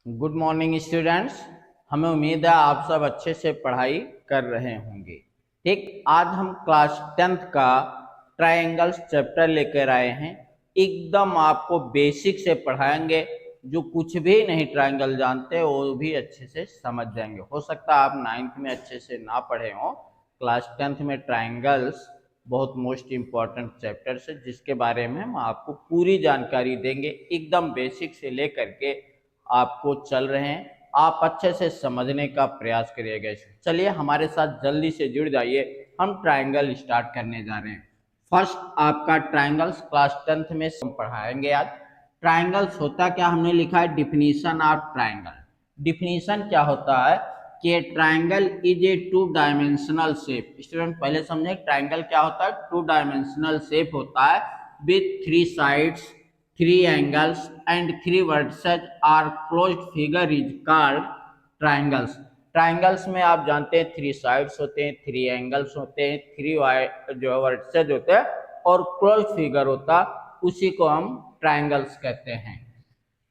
Good morning students. हमें उम्मीद है आप सब अच्छे से पढ़ाई कर रहे होंगे। ठीक, आज हम क्लास 10th का ट्रायंगल्स चैप्टर लेकर आए हैं। एकदम आपको बेसिक से पढ़ाएंगे। जो कुछ भी नहीं ट्रायंगल जानते वो भी अच्छे से समझ जाएंगे। हो सकता है आप 9th में अच्छे से ना पढ़े हों। क्लास 10th में ट्रायंगल्स बहुत मोस्ट इम्पॉर्टेंट चैप्टर्स है, जिसके बारे में हम आपको पूरी जानकारी देंगे। एकदम बेसिक से लेकर के आपको चल रहे हैं। आप अच्छे से समझने का प्रयास करिएगा। चलिए हमारे साथ जल्दी से जुड़ जाइए। हम ट्रायंगल स्टार्ट करने जा रहे हैं। फर्स्ट आपका ट्रायंगल्स क्लास 10th में पढ़ाएंगे आज। ट्रायंगल्स होता क्या, हमने लिखा है डिफिनीशन ऑफ ट्रायंगल। डिफिनीशन क्या होता है कि triangle is a two dimensional shape. Student पहले समझे ट्रायंगल क्या होता है। टू डायमेंशनल शेप होता है with three sides, three angles and three vertices are closed figure is called triangles। Triangles में आप जानते हैं थ्री साइड्स होते हैं, थ्री एंगल्स होते हैं, थ्री जो वर्टिसेज होते हैं और क्लोज फिगर होता, उसी को हम ट्राइंगल्स कहते हैं।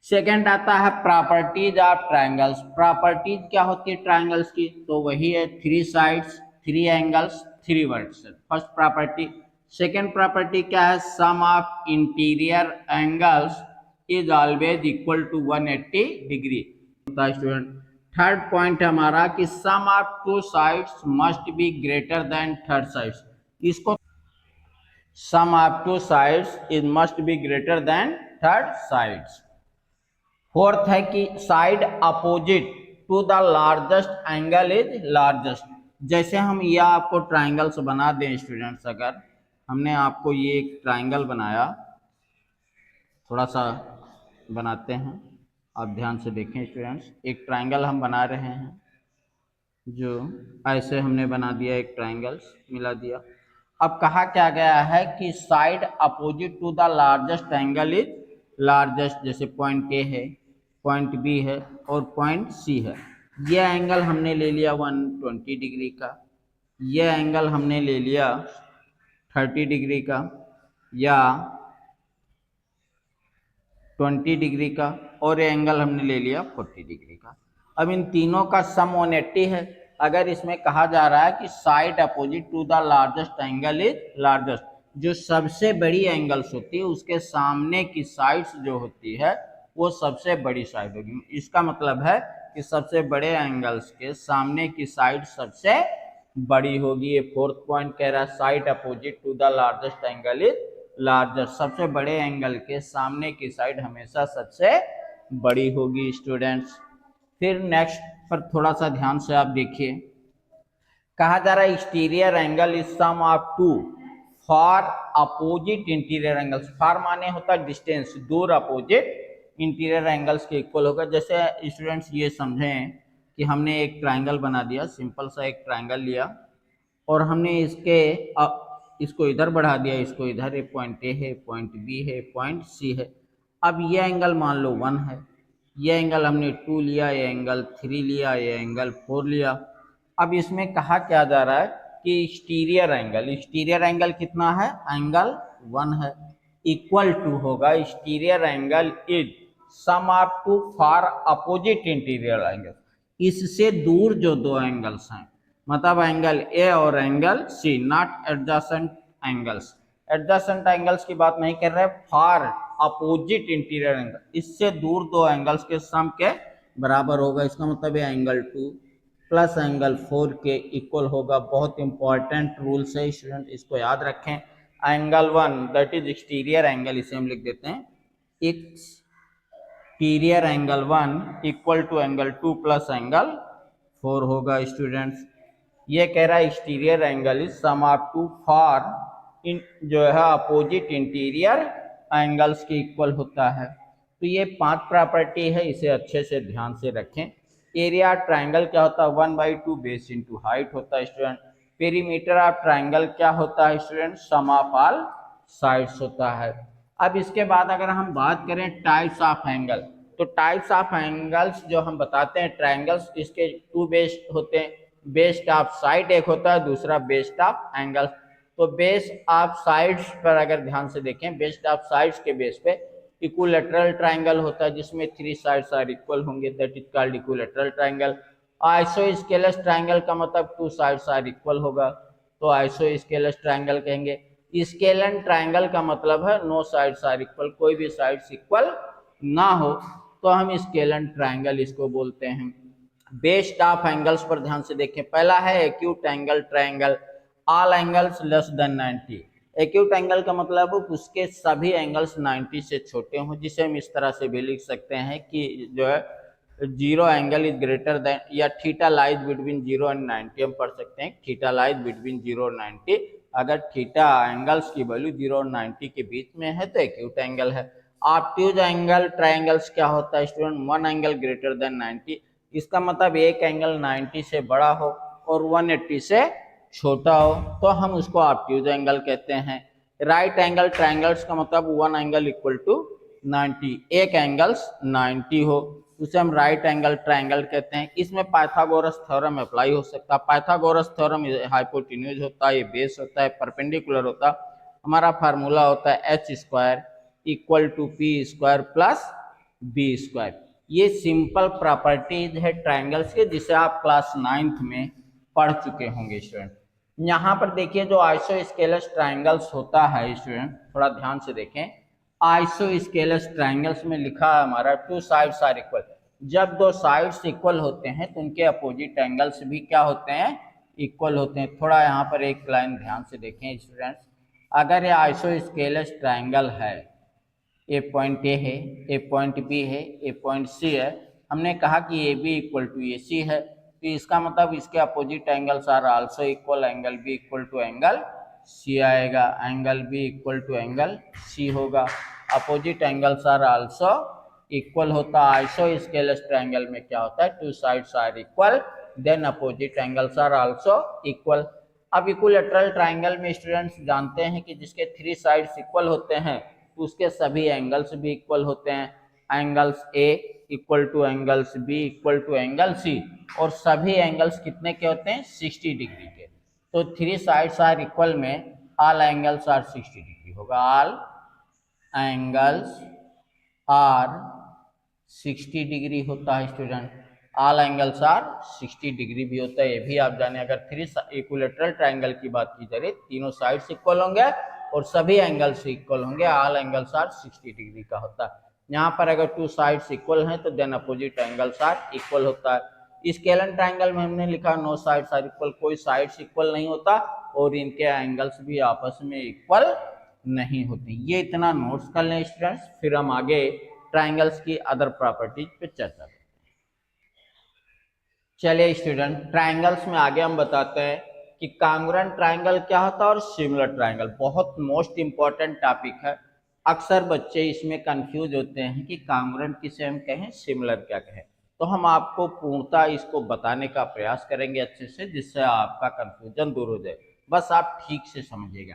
सेकंड आता है प्रॉपर्टीज ऑफ ट्राइंगल्स। प्रॉपर्टीज क्या होती है ट्राइंगल्स की, तो वही है three sides, three angles, three vertices. First property. Second property क्या है, sum of interior angles is always equal to 180 degree होता है स्टूडेंट। थर्ड पॉइंट हमारा कि sum of two sides must be greater than third sides. इसको sum of two sides is must be greater than third sides. Fourth है कि side opposite to the largest angle is largest. जैसे हम ये आपको triangles बना दें students, अगर हमने आपको ये एक ट्राइंगल बनाया, थोड़ा सा बनाते हैं, आप ध्यान से देखें स्टूडेंट्स। एक ट्राइंगल हम बना रहे हैं, जो ऐसे हमने बना दिया, एक ट्राइंगल्स मिला दिया। अब कहा क्या गया है कि side opposite to the largest angle is largest. जैसे पॉइंट ए है, पॉइंट बी है और पॉइंट सी है। ये एंगल हमने ले लिया 120 डिग्री का, ये एंगल हमने ले लिया 30 डिग्री का या 20 डिग्री का, और ये एंगल हमने ले लिया 40 डिग्री का। अब इन तीनों का सम 180 है। अगर इसमें कहा जा रहा है कि side opposite to the largest angle is largest, जो सबसे बड़ी एंगल्स होती है उसके सामने की साइड्स जो होती है वो सबसे बड़ी साइड होगी। इसका मतलब है कि सबसे बड़े एंगल्स के सामने की साइड सबसे बड़ी होगी। ये फोर्थ पॉइंट कह रहा है, side opposite to the largest angle is largest. सबसे बड़े एंगल के सामने की साइड हमेशा सबसे बड़ी होगी स्टूडेंट्स। फिर नेक्स्ट पर थोड़ा सा ध्यान से आप देखिए, कहा जा रहा है exterior angle is sum of two far opposite interior angles. Far माने होता है डिस्टेंस, दूर, अपोजिट इंटीरियर एंगल्स के इक्वल होगा। जैसे स्टूडेंट्स ये समझें कि हमने एक ट्राइंगल बना दिया, सिंपल सा एक ट्राइंगल लिया और हमने इसको इधर बढ़ा दिया, इसको इधर। एक पॉइंट ए है, पॉइंट बी है, पॉइंट सी है। अब ये एंगल मान लो 1 है, ये एंगल हमने 2 लिया, ये एंगल 3 लिया, ये एंगल 4 लिया। अब इसमें कहा क्या जा रहा है कि एक्सटीरियर एंगल कितना है, एंगल 1 है, इक्वल टू होगा exterior angle is sum of two far opposite interior angle. इससे दूर जो दो एंगल्स हैं, मतलब एंगल ए और angle C, not adjacent angles. Adjacent angles की बात नहीं कर रहे, फॉर अपोजिट इंटीरियर एंगल, इससे दूर दो एंगल्स के सम के बराबर होगा। इसका मतलब है एंगल 2 प्लस एंगल 4 के इक्वल होगा। बहुत इंपॉर्टेंट रूल्स है स्टूडेंट, इसको याद रखें। Angle 1 that is exterior angle, इसे हम लिख देते हैं exterior angle 1 equal to angle 2 plus angle 4 होगा स्टूडेंट्स। ये कह रहा है exterior angle is sum of two far in जो है अपोजिट इंटीरियर एंगल्स के इक्वल होता है। तो ये 5 प्रॉपर्टी है, इसे अच्छे से ध्यान से रखें। एरिया ट्राइंगल क्या होता है, 1/2 बेस इंटू हाइट होता है स्टूडेंट। पेरीमीटर ऑफ ट्राइंगल क्या होता है student, sum of all sides होता है। अब इसके बाद अगर हम बात करें टाइप्स ऑफ एंगल, तो टाइप्स ऑफ एंगल्स जो हम बताते हैं ट्राइंगल्स, इसके 2 बेस्ड होते हैं। बेस्ड ऑफ साइड एक होता है, दूसरा बेस्ड ऑफ एंगल। तो बेस ऑफ साइड्स पर अगर ध्यान से देखें, बेस्ड ऑफ साइड्स के बेस पे इक्विलैटरल ट्रायंगल होता है जिसमें 3 साइड्स आर इक्वल होंगे, that is called equilateral triangle. Isosceles triangle का मतलब 2 साइड्स आर इक्वल होगा, तो आइसोस्केलस ट्रायंगल कहेंगे। स्केलन ट्रायंगल का मतलब है नो साइड्स आर इक्वल, कोई भी साइड्स इक्वल ना हो तो हम स्केलन ट्रायंगल इसको बोलते हैं। बेस्ड ऑफ एंगल्स पर ध्यान से देखें। पहला है acute angle triangle, all angles less than 90। Acute angle का मतलब उसके सभी एंगल्स 90 से छोटे हों, जिसे हम इस तरह से भी लिख सकते हैं कि जो है 0 एंगल इज ग्रेटर देन, या थीटा लाइज बिटवीन 0 एंड 90 हम पढ़ सकते हैं, थीटा लाइज बिटवीन 0 और 90। अगर थीटा एंगल्स की वैल्यू 0 और 90 के बीच में है तो एक्यूट एंगल है। ऑब्ट्यूज एंगल ट्रायंगल्स क्या होता है स्टूडेंट? 1 एंगल ग्रेटर देन 90, इसका मतलब एक एंगल 90 से बड़ा हो और 180 से छोटा हो तो हम उसको ऑब्ट्यूज एंगल कहते हैं। राइट एंगल ट्रायंगल्स का मतलब 1 एंगल इक्वल टू 90, एक एंगल्स 90 हो उसे हम राइट एंगल ट्रायंगल कहते हैं। इसमें पाइथागोरस थ्योरम अप्लाई हो सकता है। पाइथागोरस थ्योरम हाइपोटेन्यूज होता है, ये बेस होता है, परपेंडिकुलर होता है। हमारा फार्मूला होता है H square equal to P square plus B square. ये सिंपल प्रॉपर्टीज है ट्रायंगल्स के, जिसे आप क्लास 9th में पढ़ चुके होंगे स्टूडेंट। यहाँ पर देखिए जो आइसोस्केलस ट्रायंगल्स होता है स्टूडेंट, थोड़ा ध्यान से देखें। आइसोस्केलस ट्रायंगल्स में लिखा है हमारा 2 साइड्स आर इक्वल। जब 2 साइड्स इक्वल होते हैं तो उनके अपोजिट एंगल्स भी क्या होते हैं? इक्वल होते हैं। थोड़ा यहाँ पर एक लाइन ध्यान से देखें स्टूडेंट्स। अगर ये आइसोस्केलस ट्रायंगल है, ए पॉइंट ए है, ए पॉइंट बी है, ए पॉइंट सी है, हमने कहा कि A B equal to A C है, तो इसका मतलब इसके opposite angles are also equal, angle B equal to angle C आएगा, angle B equal to angle C होगा। Opposite angles are also equal होता है। आइसोस्केलस ट्रायंगल में क्या होता है? 2 sides are equal, then opposite angles are also equal. अब equilateral triangle में स्टूडेंट्स जानते हैं कि जिसके 3 साइड्स इक्वल होते हैं उसके सभी एंगल्स भी इक्वल होते हैं। Angles A equal to angles B equal to angle C, और सभी एंगल्स कितने के होते हैं? 60 डिग्री के। तो 3 साइड्स आर इक्वल में ऑल एंगल्स आर 60 डिग्री होगा। ऑल एंगल्स आर 60 डिग्री होता है student. All angles are 60 degree भी होता है, ये भी आप जाने। अगर 3 इक्विलैटरल ट्रायंगल की बात की जाए, तीनों साइड्स इक्वल होंगे और सभी एंगल्स इक्वल होंगे, ऑल एंगल्स आर 60 डिग्री का होता है। यहाँ पर अगर 2 साइड्स इक्वल हैं तो then opposite angles are equal होता है। स्केलन ट्रायंगल में हमने लिखा नो साइड्स आर इक्वल, कोई साइड्स इक्वल नहीं होता और इनके एंगल्स भी आपस में इक्वल नहीं होते। ये इतना नोट्स कर लें स्टूडेंट्स, फिर हम आगे ट्रायंगल्स की अदर प्रॉपर्टीज पे चर्चा करें। चलिए स्टूडेंट, ट्रायंगल्स में आगे हम बताते हैं कि कांग्रुएंट ट्रायंगल क्या होता है और सिमिलर ट्रायंगल। बहुत मोस्ट इंपॉर्टेंट टॉपिक है। अक्सर बच्चे इसमें कंफ्यूज होते हैं कि कांग्रुएंट किसे हम कहें, सिमिलर क्या कहें। तो हम आपको पूर्णतः इसको बताने का प्रयास करेंगे अच्छे से, जिससे आपका कंफ्यूजन दूर हो जाए। बस आप ठीक से समझिएगा।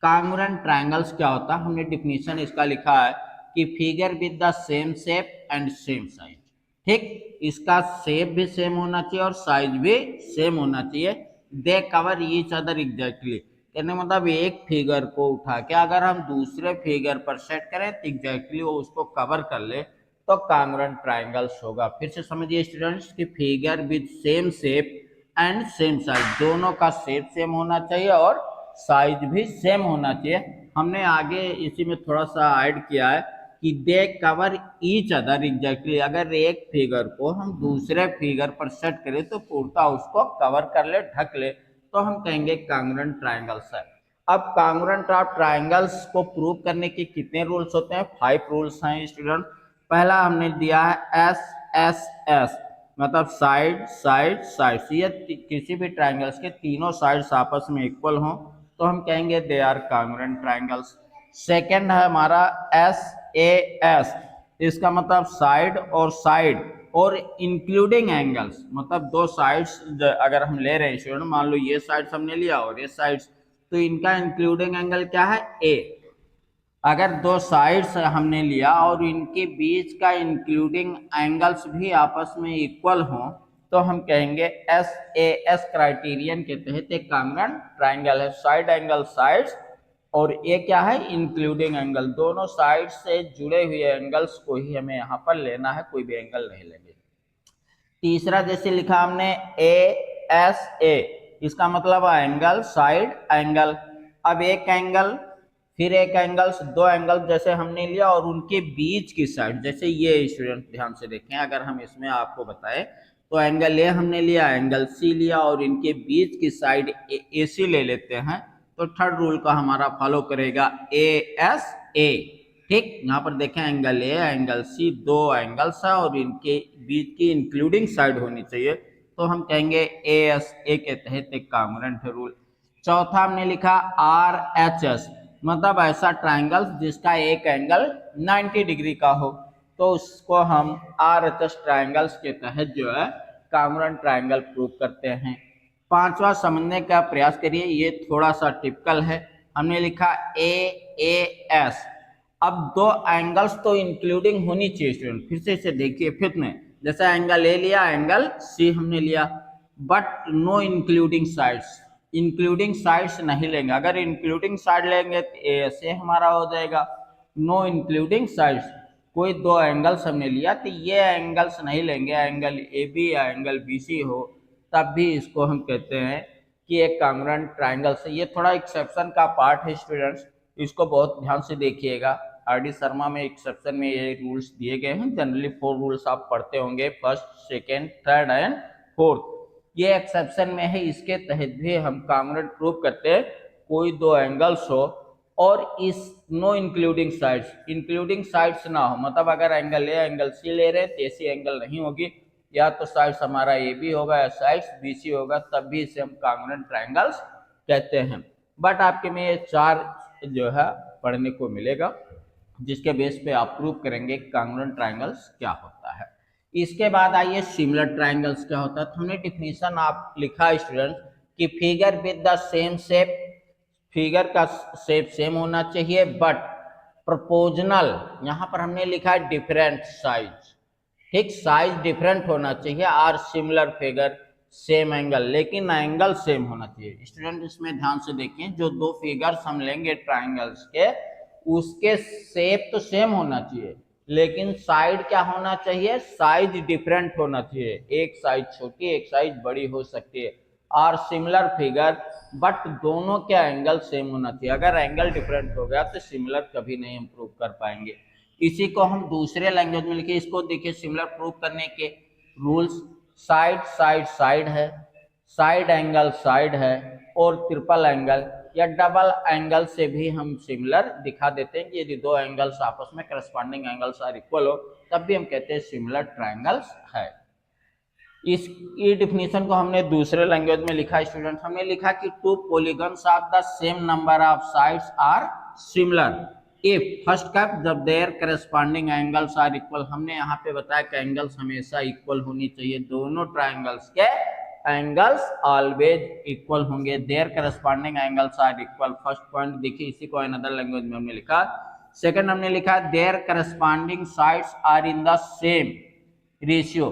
कांग्रुएंट ट्रायंगल्स क्या होता है, हमने डिफिनीशन इसका लिखा है कि figure with the same shape and same size. ठीक, इसका शेप भी सेम होना चाहिए और साइज भी सेम होना चाहिए। दे कवर ईच अदर एग्जैक्टली, कहने मतलब एक फिगर को उठा के अगर हम दूसरे फिगर पर सेट करें तो एग्जैक्टली वो उसको कवर कर ले तो कांग्रुएंट ट्रायंगल्स होगा। फिर से समझिए स्टूडेंट्स कि figure with same shape and same size, दोनों का शेप सेम होना चाहिए और साइज भी सेम होना चाहिए। हमने आगे इसी में थोड़ा सा ऐड किया है कि दे कवर ईच अदर एग्जैक्टली, अगर एक फिगर को हम दूसरे फिगर पर सेट करें तो पूर्णतः उसको कवर कर ले, ढक ले, तो हम कहेंगे कांग्रुएंट ट्रायंगल्स है। अब कांग्रुएंट ऑफ ट्रायंगल्स को प्रूव करने के कितने रूल्स होते हैं? 5 रूल्स हैं स्टूडेंट। पहला हमने दिया है एस एस एस, मतलब साइड साइड साइड। ये किसी भी ट्रायंगल्स के तीनों साइड्स आपस में इक्वल हों तो हम कहेंगे they are congruent triangles. Second है हमारा एस ए एस, इसका मतलब साइड और साइड और इंक्लूडिंग एंगल्स, मतलब 2 साइड्स अगर हम ले रहे हैं स्टूडेंट, मान लो ये साइड्स हमने लिया और ये साइड्स, तो इनका इंक्लूडिंग एंगल क्या है? ए। अगर 2 साइड्स हमने लिया और इनके बीच का इंक्लूडिंग एंगल्स भी आपस में इक्वल हों तो हम कहेंगे एस ए एस क्राइटेरियन के तहत एक कांग्रुएंट ट्रायंगल है। साइड एंगल साइड्स और ये क्या है, इंक्लूडिंग एंगल। दोनों साइड से जुड़े हुए एंगल्स को ही हमें यहाँ पर लेना है, कोई भी एंगल नहीं लेंगे। तीसरा जैसे लिखा हमने ए एस ए, इसका मतलब एंगल, साइड एंगल। अब एक एंगल, फिर एक एंगल्स, दो एंगल जैसे हमने लिया और उनके बीच की साइड, जैसे ये स्टूडेंट ध्यान से देखें, अगर हम इसमें आपको बताएं तो एंगल ए हमने लिया, एंगल सी लिया और इनके बीच की साइड ए सी ले लेते हैं, तो थर्ड रूल का हमारा फॉलो करेगा ए एस ए। ठीक, यहाँ पर देखें एंगल ए एंगल सी, दो एंगल्स है और इनके बीच की इंक्लूडिंग साइड होनी चाहिए, तो हम कहेंगे ए एस ए के तहत एक कांग्रुएंट रूल। चौथा हमने लिखा आर एच एस, मतलब ऐसा ट्राइंगल जिसका एक एंगल 90 डिग्री का हो, तो उसको हम आर एच एस ट्राइंगल्स के तहत जो है कांग्रुएंट ट्राइंगल प्रूव करते हैं। पांचवा समझने का प्रयास करिए, ये थोड़ा सा टिपिकल है। हमने लिखा ए एस, अब दो एंगल्स तो इंक्लूडिंग होनी चाहिए स्टूडेंट, फिर से इसे देखिए फिर में, जैसे एंगल ए लिया, एंगल सी हमने लिया, but know including sides, including sides नहीं लेंगे। अगर इंक्लूडिंग साइड लेंगे तो ए से हमारा हो जाएगा, नो इंक्लूडिंग साइड्स। कोई दो एंगल्स हमने लिया तो ये एंगल्स नहीं लेंगे, एंगल ए बी या एंगल बी सी हो तब भी इसको हम कहते हैं कि एक कांग्रुएंट ट्राइंगल से। ये थोड़ा एक्सेप्शन का पार्ट है स्टूडेंट्स, इसको बहुत ध्यान से देखिएगा। आर डी शर्मा में एक्सेप्शन में ये रूल्स दिए गए हैं, जनरली 4 रूल्स आप पढ़ते होंगे, first, second, third and fourth. ये एक्सेप्शन में है, इसके तहत भी हम कांग्रुएंट प्रूव करते हैं। कोई दो एंगल्स हो और इस know including sides, including sides ना हो, मतलब अगर एंगल ए एंगल सी ले रहे हैं तो ऐसी एंगल नहीं होगी, या तो साइड्स हमारा ए बी होगा या साइड्स बी सी होगा, तब भी इसे हम कांग्रुएंट ट्राइंगल्स कहते हैं। बट आपके में ये 4 जो है पढ़ने को मिलेगा, जिसके बेस पे आप प्रूव करेंगे कांग्रुएंट ट्राइंगल्स क्या होता है। इसके बाद आइए सिमिलर ट्राइंगल्स क्या होता है। तो हमने डिफिनीशन आप लिखा स्टूडेंट कि figure with the same shape, figure का शेप सेम होना चाहिए बट प्रोपोर्शनल, यहाँ पर हमने लिखा है डिफरेंट साइज। ठीक, साइज डिफरेंट होना चाहिए, are similar figure same angle, लेकिन एंगल सेम होना चाहिए। स्टूडेंट इसमें ध्यान से देखें, जो दो फिगर्स हम लेंगे ट्राइंगल्स के, उसके शेप तो सेम होना चाहिए, लेकिन साइड क्या होना चाहिए, साइज डिफरेंट होना चाहिए। एक साइज छोटी, एक साइज बड़ी हो सकती है। और सिमिलर फिगर बट दोनों के एंगल सेम होना चाहिए। अगर एंगल डिफरेंट हो गया तो सिमिलर कभी नहीं हम प्रूव कर पाएंगे। इसी को हम दूसरे लैंग्वेज में लिखे, इसको देखिए सिमिलर प्रूव करने के रूल्स, साइड साइड साइड है, साइड एंगल साइड है, और ट्रिपल एंगल या डबल एंगल से भी हम सिमिलर दिखा देते हैं कि यदि दो एंगल्स आपस में करस्पॉन्डिंग एंगल्स आर इक्वल हो तब भी हम कहते हैं सिमिलर ट्राइंगल्स है। इसकी डिफिनीशन को हमने दूसरे लैंग्वेज में लिखा स्टूडेंट, हमने लिखा कि two polygons of the same number of sides are similar if first cup जब their corresponding angles are equal. हमने यहाँ पे बताया कि एंगल्स हमेशा इक्वल होनी चाहिए, दोनों ट्राइंगल्स के एंगल्स ऑलवेज इक्वल होंगे, their corresponding angles are equal. First point देखिए, इसी को अनदर लैंग्वेज में हमने लिखा। सेकंड हमने लिखा their corresponding sides are in the same ratio,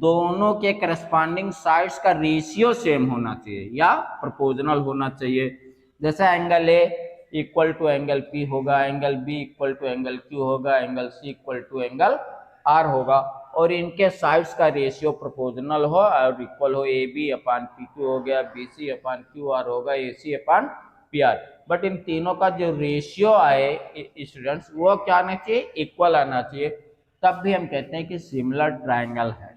दोनों के करस्पॉन्डिंग साइड्स का रेशियो सेम होना चाहिए या प्रोपोर्शनल होना चाहिए। जैसे angle A equal to angle P होगा, angle B equal to angle Q होगा, angle C equal to angle R होगा, और इनके साइड्स का रेशियो प्रोपोर्शनल हो और इक्वल हो। A B upon P Q हो गया, B C upon Q R होगा, A C upon P R. But इन तीनों का जो रेशियो आए स्टूडेंट्स, वो क्या आना चाहिए, इक्वल आना चाहिए, तब भी हम कहते हैं कि सिमिलर ट्राइंगल है।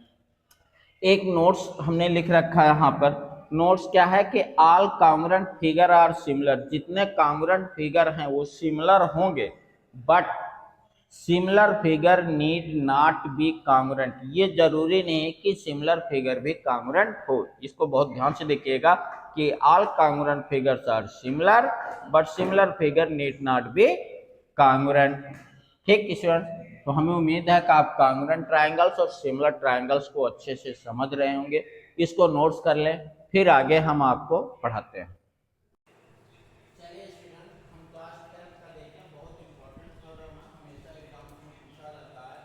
एक नोट्स हमने लिख रखा है यहाँ पर, नोट्स क्या है कि all congruent figure are similar, जितने कांग्रुएंट फिगर हैं वो सिमिलर होंगे, but similar figure need not be congruent, ये जरूरी नहीं है कि सिमिलर फिगर भी कांग्रुएंट हो। इसको बहुत ध्यान से देखिएगा कि all congruent figures are similar but similar figure need not be congruent. ठीक स्टूडेंट्स, तो हमें उम्मीद है कि आप कांग्रुएंट ट्राइंगल्स और सिमिलर ट्राइंगल्स को अच्छे से समझ रहे होंगे। इसको नोट्स कर लें, फिर आगे हम आपको पढ़ाते हैं। चलिए स्टूडेंट, हम क्लास 10 का देखें, बहुत इंपॉर्टेंट थ्योरम है, हमेशा एग्जाम में पूछा जाता है।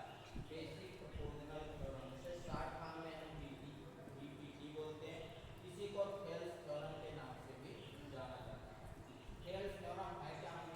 बेसिक प्रोपोर्शनल थ्योरम से शॉर्ट फॉर्म में हम बीपीटी बोलते हैं, इसी को थेल्स थ्योरम के नाम से भी जाना जाता है। थेल्स थ्योरम है क्या, हम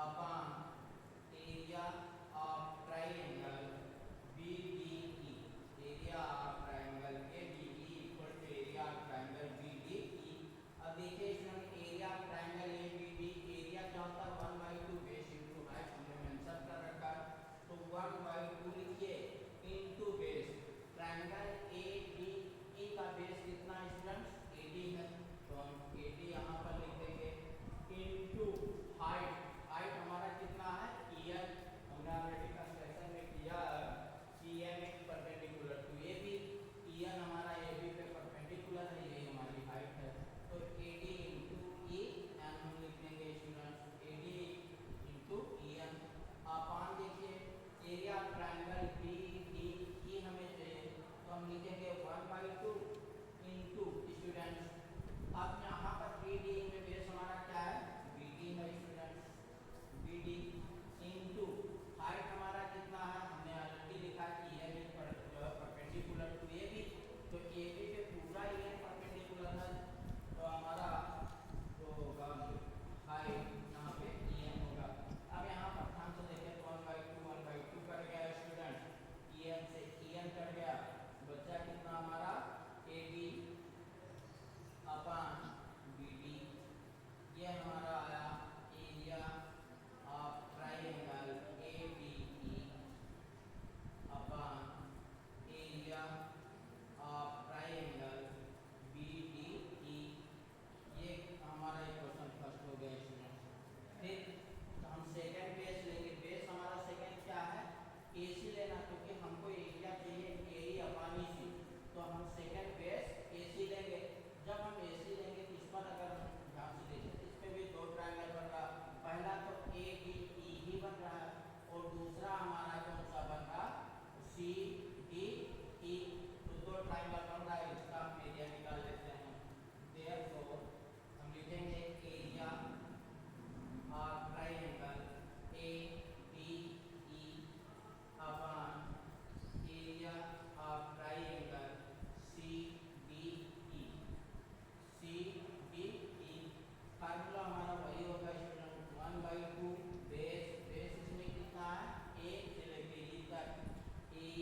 upon area of triangle BDE, area of triangle ABE equal to area of triangle BDE। अब देखिए student, area of triangle ABD, area क्या होता है 1/2 बेस इंटू हाइट, हमने मेंशन कर रखा है, तो 1/2 लिखिए इंटू बेस। ट्राइंगल ABE का बेस कितना है स्टूडेंट्स? AD है, तो हम AD यहाँ पर लिख देंगे इंटू हाइट। हाइट हमारा कितना है? EN, हमने ऑलरेडी कंस्ट्रक्शन में किया EN एक परपेंडिकुलर टू AB, EN हमारा AB पे परपेंडिकुलर है, यही हमारी हाइट है, तो AD इंटू EN हम लिख देंगे students, AD into EN upon देखिए एरिया ऑफ ट्राइंगल BDE हमें चाहिए, तो हम लिखेंगे 1/2 इंटू स्टूडेंट्स, अब यहाँ पर BD में बेस हमारा क्या है? BD है स्टूडेंट्स, BD इंटू हाइट हमारा कितना है? हमने ऑलरेडी लिखा कि EN परपेंडिकुलर टू AB, तो AB पे पूरा EN परपेंडिकुलर है, तो हमारा जो होगा हाइट यहाँ पे EN होगा। अब यहाँ पर ध्यान से देखें तो 1/2 कट गया स्टूडेंट, EN से EN कट गया, बचा कितना हमारा? AB अपॉन BD, ये हमारा आया area of triangle ABE upon area of triangle BDE। ये हमारा इक्वेशन फर्स्ट हो गया स्टूडेंट। फिर तो हम सेकंड बेस लेंगे, बेस हमारा सेकंड क्या है? AC लेना, क्योंकि हमको एरिया चाहिए AE अपॉन EC, तो हम सेकंड बेस AC लेंगे। जब हम AC लेंगे तो इस पर अगर हम ध्यान से देखें तो इस पे भी दो ट्रायंगल बन रहा, पहला तो ADE ही बन रहा है और दूसरा हमारा कौन सा बन रहा? CDE, तो दो ट्रायंगल बन रहा है, इसका हम एरिया निकाल लेते हैं। देयरफॉर हम लिखेंगे area of triangle ADE upon area of triangle CDE। Formula हमारा वही होगा स्टूडेंट, 1/2 बेस, बेस इसमें कितना है? 1 से लेके E तक, E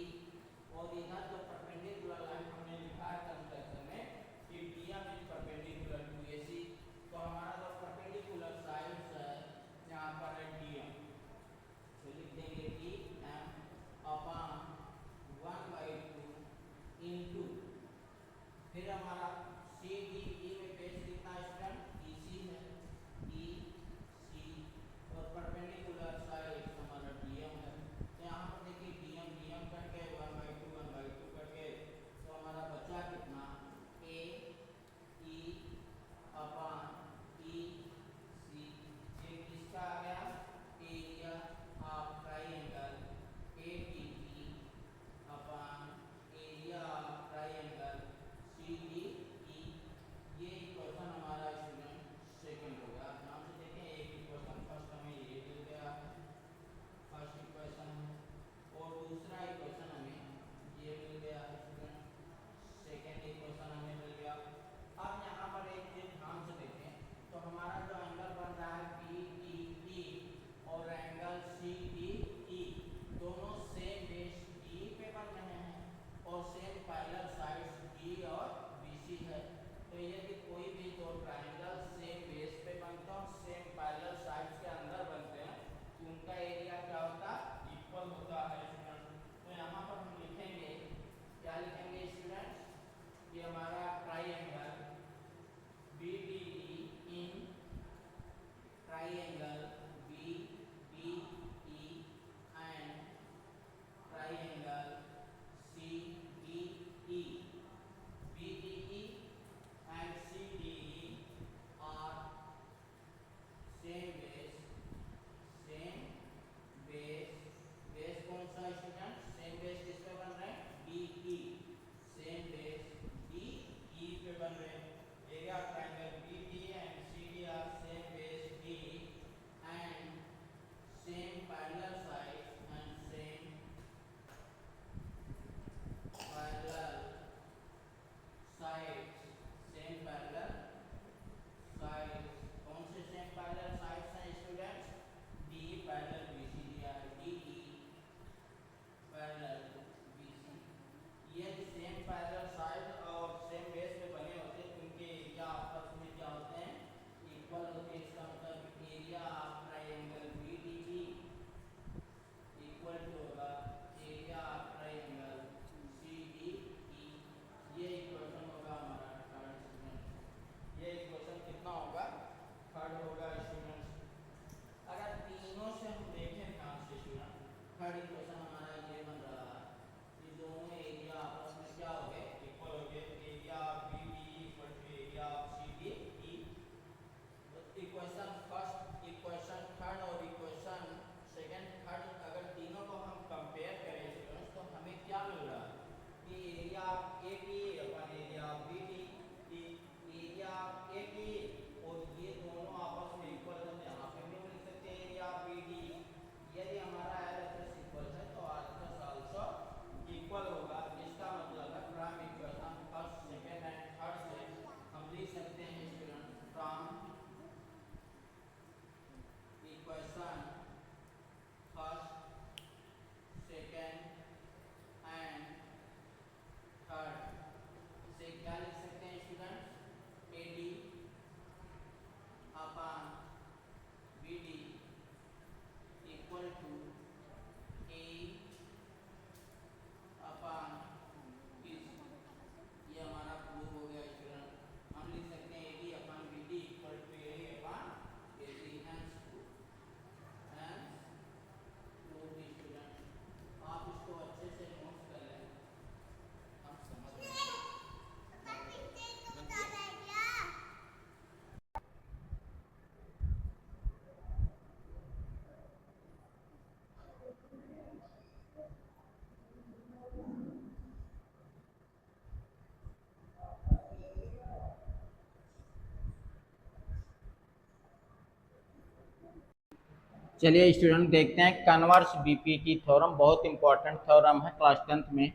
चलिए स्टूडेंट देखते हैं कन्वर्स बीपीटी थ्योरम, बहुत इंपॉर्टेंट थ्योरम है क्लास 10th में।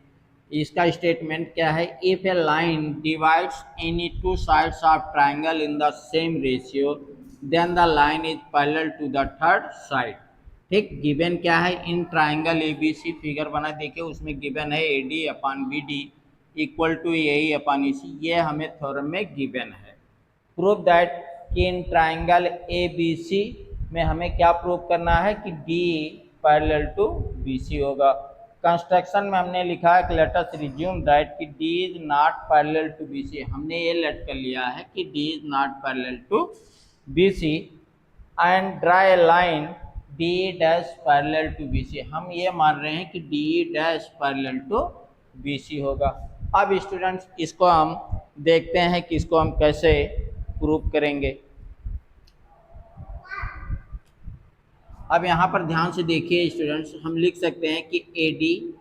इसका स्टेटमेंट क्या है? If a line divides any two sides of triangle in the same ratio then the line is parallel to the third side. ठीक, given क्या है? In triangle ABC figure बना देखिए, उसमें गिवन है AD upon BD equal to A upon EC, ये हमें theorem में गिवन है। प्रूव दैट कि in triangle A B C में हमें क्या प्रूव करना है कि D parallel to B C होगा। कंस्ट्रक्शन में हमने लिखा है कि लेट अस रिज्यूम दैट कि D is not parallel to B C, हमने ये लेट कर लिया है कि D is not parallel to B C and draw a line D dash parallel to B C, हम ये मान रहे हैं कि D dash parallel to B C होगा। अब स्टूडेंट्स इसको हम देखते हैं कि इसको हम कैसे प्रूव करेंगे। अब यहाँ पर ध्यान से देखिए स्टूडेंट्स, हम लिख सकते हैं कि A D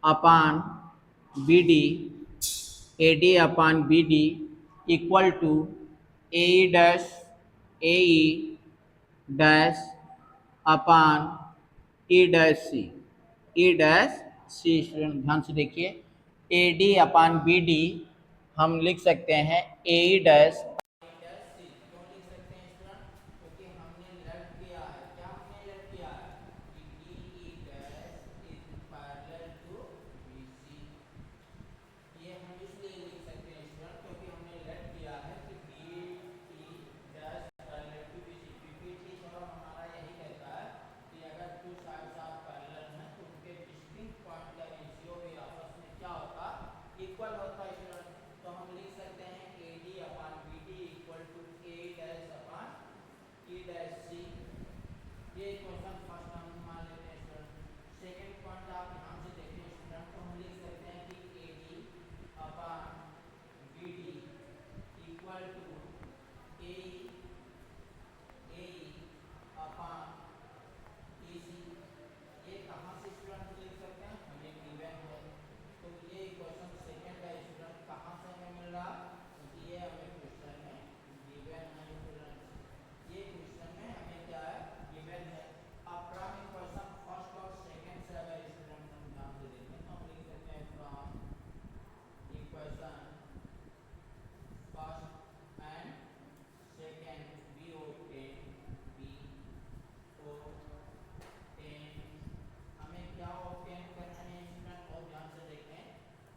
upon B D, A D upon B D equal to A dash A dash upon E dash C, E dash C. Student ध्यान से देखिए, A D upon B D हम लिख सकते हैं ए डैश, क्यों लिख सकते हैं स्टूडेंट? क्योंकि हमने लेट किया है, क्या हमने लेट किया है कि D E dash is parallel to B C. ये हम इसलिए लिख सकते हैं स्टूडेंट क्योंकि हमने लेट किया है कि D E dash parallel to B C. PPT theorem हमारा यही कहता है कि अगर टू साइड्स ऑफ पैरेलल हैं तो उनके डिस्टिंक्ट पॉइंट का रेशियो भी आपस में क्या होता? इक्वल होता है स्टूडेंट। तो हम लिख सकते हैं A D upon B D equal to A dash upon E dash C. ये क्वेश्चन फर्स्ट हम मान लेते हैं स्टूडेंट। सेकंड पॉइंट आप ध्यान से देखिए स्टूडेंट, तो हम लिख सकते हैं कि A D upon B D equal to A A upon E C. ये कहाँ से स्टूडेंट लिख सकते हैं? हमें गिवन है, तो ये क्वेश्चन सेकंड का स्टूडेंट कहाँ से हमें मिल रहा? क्योंकि ये हमें क्वेश्चन में गिवन है स्टूडेंट, ये क्वेश्चन में हमें क्या है? गिवन है। अब फ्रॉम इक्वेशन फर्स्ट और सेकंड से अगर स्टूडेंट हम ध्यान से देखें तो हम लिख सकते हैं from equation first and second we obtain, हमें क्या ऑब्टेन करना है स्टूडेंट? और ध्यान से देखें,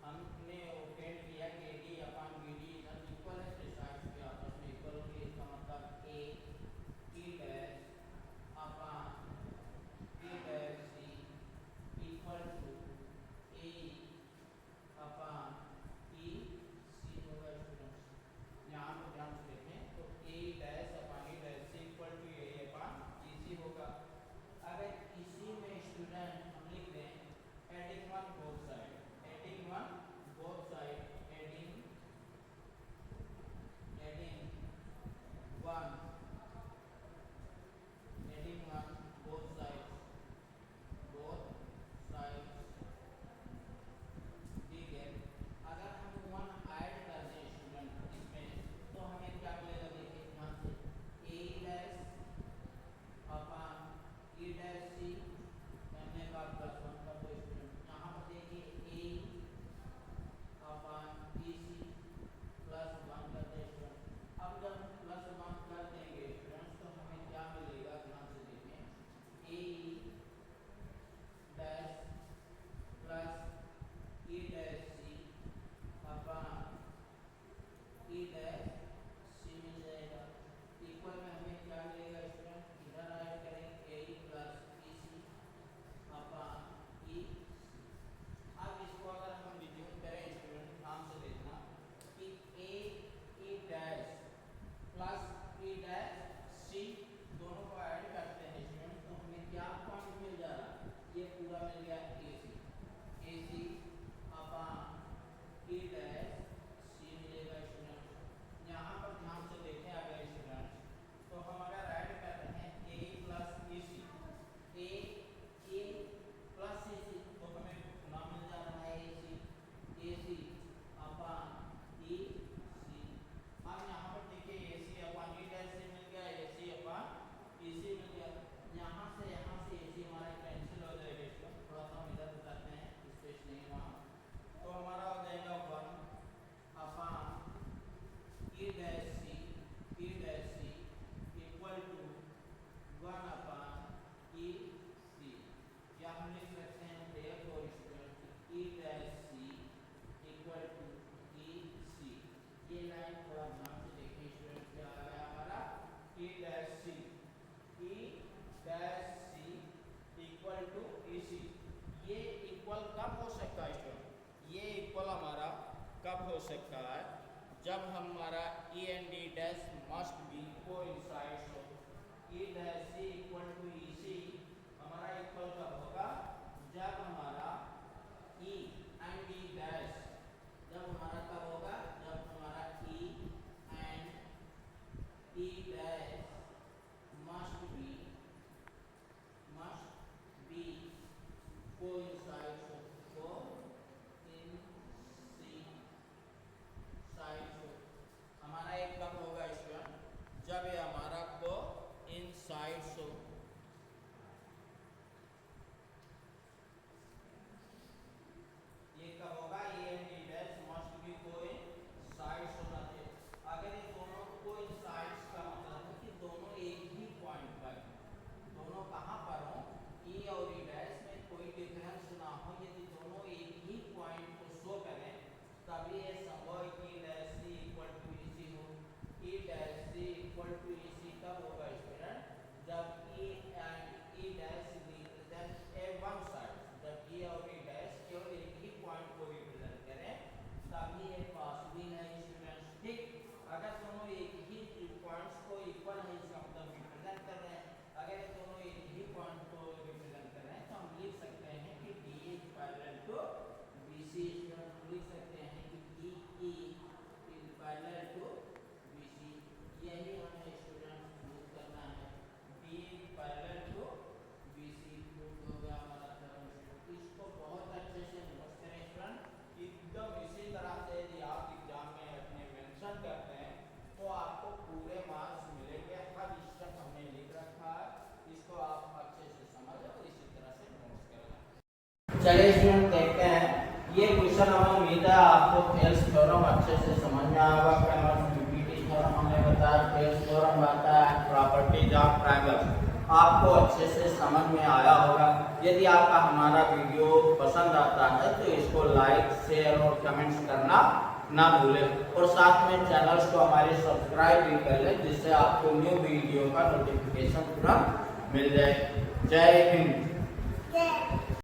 हमने ऑब्टेन किया कि D upon B D equal है, तो साइड्स के आपस में इक्वल होंगे। इसका मतलब A E dash upon E dash C equal to A upon E C होगा स्टूडेंट्स। यहाँ पर ध्यान से देखें तो A dash upon E dash C equal to A upon E C होगा। अगर इसी में स्टूडेंट हम लिख दें adding one both side, adding one both side, adding one adding one both sides, both sides, ठीक है। अगर हम वन ऐड कर दें स्टूडेंट इसमें तो हमें क्या मिलेगा? देखिए ध्यान से, ए डैश अपान ई डैश सी करने का प्लस वन कर दो स्टूडेंट। यहाँ पर देखिए ए upon E C plus one कर दे स्टूडेंट। अब जब प्लस वन कर दें सिग्मा, तो हमारा हो जाएगा 1 upon E dash C equal to 1 upon E C, या हम लिख सकते हैं therefore student E dash C equal to E C. ये लाइन थोड़ा ध्यान से देखिए स्टूडेंट, क्या आ गया हमारा E dash C equal to E C. ये इक्वल कब हो सकता है स्टूडेंट, ये इक्वल हमारा कब हो सकता है, जब हमारा E and D dash must be coincides हो। E dash C equal to E C हमारा इक्वल कब होगा, जब हमारा ई एंड डी डैश, जब हमारा कब होगा, जब हमारा E and D dash must be coincides हो, हमारा एक कब होगा स्टूडेंट, जब ये हमारा कोइंसाइड्स हो। ये कब होगा, A and D dash must be coincides होना चाहिए। अगर ये दोनों कोइंसाइड्स का मतलब है कि दोनों एक ही पॉइंट पर, दोनों कहां पर हो, ई और ई डैश में कोई डिफरेंस ना हो, यदि दोनों एक ही पॉइंट को शो करें तभी ये संभव है कि E dash C equal to E C हो। E dash C equal to E C कब होगा स्टूडेंट, जब E and E dash represent a one side, जब ई और ई डैश केवल एक ही पॉइंट को रिप्रेजेंट करें तभी ये पॉसिबल है स्टूडेंट्स। ठीक, अगर दोनों एक ही पॉइंट्स को इक्वल है इसका मतलब रिप्रेजेंट कर रहे हैं, अगर ये दोनों एक ही पॉइंट को रिप्रेजेंट कर रहे हैं तो हम लिख सकते हैं कि D is parallel to BC. हम लिख सकते हैं कि D is parallel to BC, यही हमें स्टूडेंट प्रूव करना है। D is parallel to BC prove हो गया हमारा थ्योरम। इसको बहुत अच्छे से नोट करें स्टूडेंट, एकदम इसी तरह से यदि आप एग्जाम में अपने मेंशन करते हैं तो आपको पूरे मार्क्स मिलेंगे। हर स्टेप हमने लिख रखा है, इसको आप अच्छे से समझें और इसी तरह से नोट करें। चलिए स्टूडेंट देखते हैं ये क्वेश्चन, हमें उम्मीद है आपको थेल्स थ्योरम अच्छे से समझ में आएगा। पीपीटी थ्योरम हमने बताया, थेल्स थ्योरम आता है प्रॉपर्टीज ऑफ ट्रायंगल, आपको अच्छे से समझ में आया होगा। यदि आपका हमारा वीडियो पसंद आता है तो इसको लाइक शेयर और कमेंट्स करना ना भूलें, और साथ में चैनल्स को हमारे सब्सक्राइब भी कर लें, जिससे आपको न्यू वीडियो का नोटिफिकेशन तुरंत मिल जाए। जय हिंद।